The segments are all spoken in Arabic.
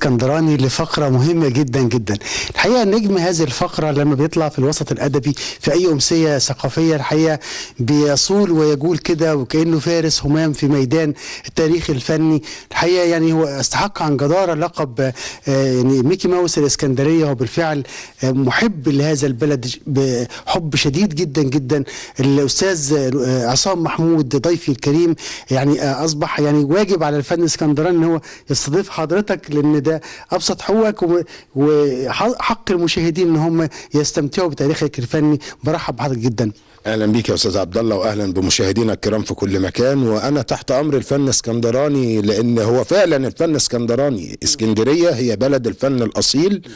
اسكندراني لفقرة مهمة جدا جدا. الحقيقة نجم هذه الفقرة لما بيطلع في الوسط الأدبي في أي أمسية ثقافية الحقيقة بيصول ويجول كده وكأنه فارس همام في ميدان التاريخ الفني. الحقيقة يعني هو استحق عن جدارة لقب يعني ميكي ماوس الإسكندرية. هو بالفعل محب لهذا البلد بحب شديد جدا جدا. الأستاذ عصام محمود ضيفي الكريم يعني أصبح يعني واجب على الفن الإسكندراني إن هو يستضيف حضرتك، لأن ده أبسط حقوقك وحق المشاهدين إن هم يستمتعوا بتاريخك الفني. برحب بحضرتك جدا. اهلا بيك يا استاذ عبد الله، واهلا بمشاهدينا الكرام في كل مكان. وانا تحت امر الفن الاسكندراني، لان هو فعلا الفن الاسكندراني. اسكندريه هي بلد الفن الاصيل،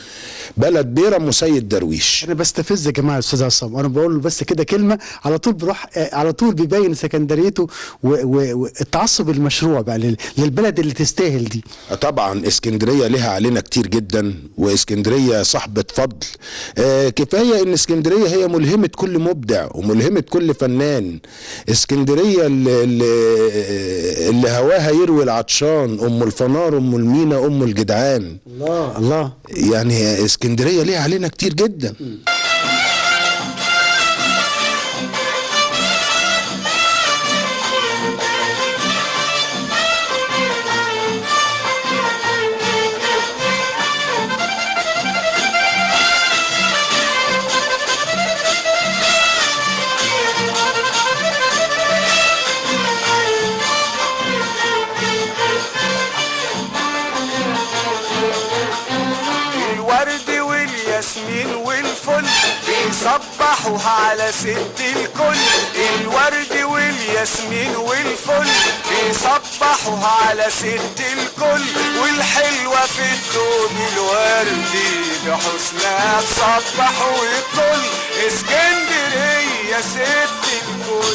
بلد بيرم وسيد درويش. انا بستفز يا جماعه الاستاذ عصام، انا بقول له بس كده كلمه على طول بروح على طول بيبين سكندريته والتعصب المشروع بقى للبلد اللي تستاهل دي. طبعا اسكندريه لها علينا كتير جدا، واسكندريه صاحبه فضل. كفايه ان اسكندريه هي ملهمه كل مبدع وملهمة كل فنان. اسكندرية اللي هواها يروي العطشان، ام الفنار، ام المينا، ام الجدعان. الله الله. يعني اسكندرية ليها علينا كتير جدا. الياسمين والفل بيصبحوها على ست الكل. الورد والياسمين والفل بيصبحوها على ست الكل. والحلوة في الدوب الوردي بحسنها تصبح وتطل. اسكندرية ست الكل.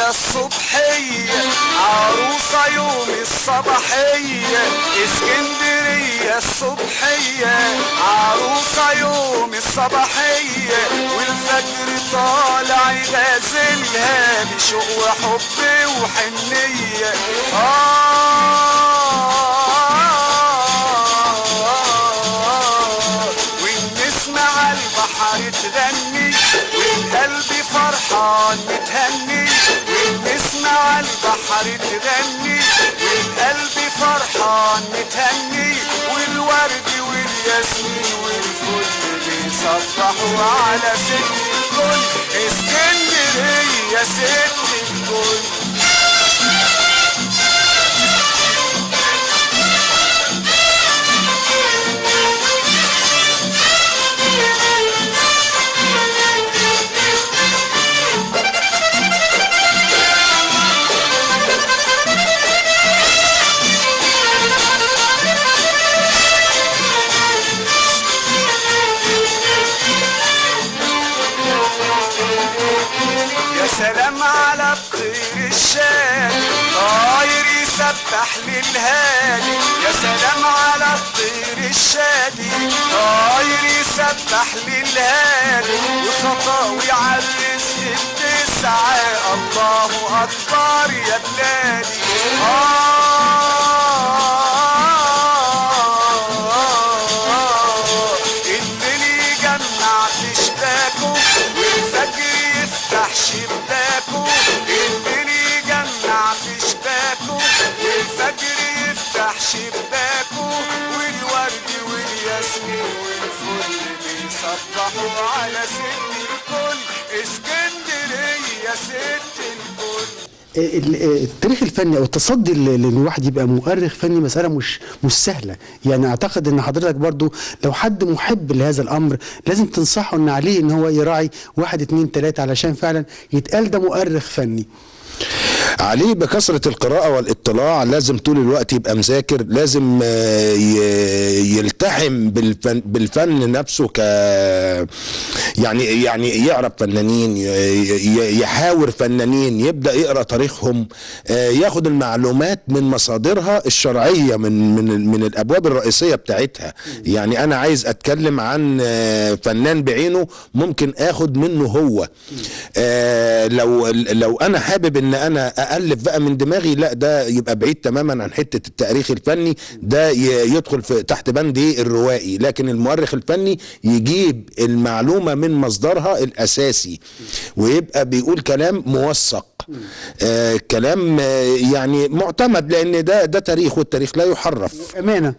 الصبحية عروسة يوم الصباحية. اسكندرية الصبحية عروسة يوم الصباحية. والفجر طالع يغازلها بشوق وحب وحنية. والنسمة على البحر تغني والقلب فرحان متهني. والنسمة على البحر تغني والقلب فرحان متهني. والورد والياسمين والفل بيصبحوا على ست الكل. اسكندرية ست الكل. سلام على الطير الشادي طاير يسبح للهادي. يا سلام على الطير الشادي طاير يسبح للهادي. وخطاوي عالرزق التسعة الله أكبر يا بلادي. الليل يجمع في شباكه والفجر يفتح شباكه. الليل يجمع في شباكه والفجر يفتح شباكه. والورد والياسمين والفل بيصبحوا على ست الكل. اسكندرية ست الكل. التاريخ الفني او التصدي ان الواحد يبقى مؤرخ فني مساله مش سهله. يعني اعتقد ان حضرتك برضو لو حد محب لهذا الامر لازم تنصحه ان عليه ان هو يراعي 1 2 3 علشان فعلا يتقال ده مؤرخ فني. عليه بكثرة القراءة والاطلاع، لازم طول الوقت يبقى مذاكر، لازم يلتحم بالفن نفسه، يعني يعرف فنانين، يحاور فنانين، يبدأ يقرأ تاريخهم، ياخد المعلومات من مصادرها الشرعية، من الأبواب الرئيسية بتاعتها. يعني أنا عايز أتكلم عن فنان بعينه، ممكن أخد منه هو. لو أنا حابب إن أنا أألف بقى من دماغي، لا، ده يبقى بعيد تماما عن حتة التاريخ الفني، ده يدخل تحت بند الروائي. لكن المؤرخ الفني يجيب المعلومة من مصدرها الأساسي، ويبقى بيقول كلام موثق، كلام يعني معتمد، لأن ده تاريخ، والتاريخ لا يحرف. أمانة.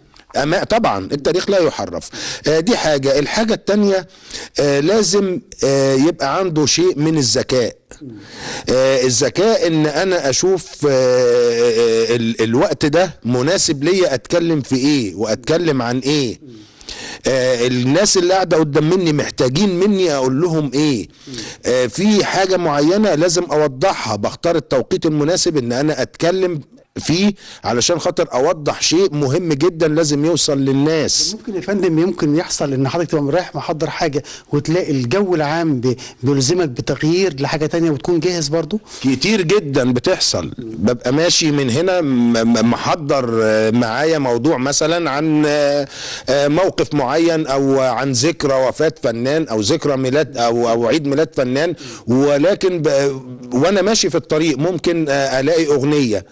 طبعا التاريخ لا يحرف. دي حاجة. الحاجة التانية لازم يبقى عنده شيء من الذكاء. الذكاء ان انا اشوف الوقت ده مناسب ليا اتكلم في ايه واتكلم عن ايه. الناس اللي قاعدة قدام مني محتاجين مني اقول لهم ايه. في حاجة معينة لازم اوضحها، بختار التوقيت المناسب ان انا اتكلم فيه علشان خاطر اوضح شيء مهم جدا لازم يوصل للناس. ممكن يا فندم يمكن يحصل ان حضرتك تبقى رايح محضر حاجه وتلاقي الجو العام بيلزمك بتغيير لحاجه تانية وتكون جاهز برضو؟ كتير جدا بتحصل. ببقى ماشي من هنا محضر معايا موضوع مثلا عن موقف معين، او عن ذكرى وفاة فنان، او ذكرى ميلاد او عيد ميلاد فنان، ولكن وانا ماشي في الطريق ممكن الاقي اغنية.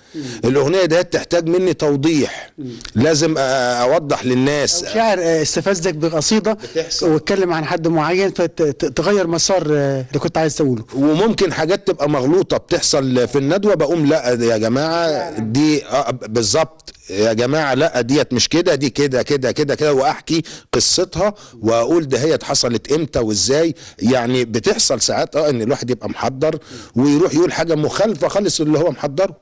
الاغنيه دي تحتاج مني توضيح، لازم اوضح للناس. شاعر استفزك بقصيده واتكلم عن حد معين فتغير مسار اللي كنت عايز تقوله. وممكن حاجات تبقى مغلوطه بتحصل في الندوه، بقوم لا يا جماعه دي بالظبط يا جماعه، لا ديت مش كده، دي كده كده كده كده، واحكي قصتها واقول ده هي حصلت امتى وازاي. يعني بتحصل ساعات ان الواحد يبقى محضر ويروح يقول حاجه مخالفه خالص اللي هو محضره.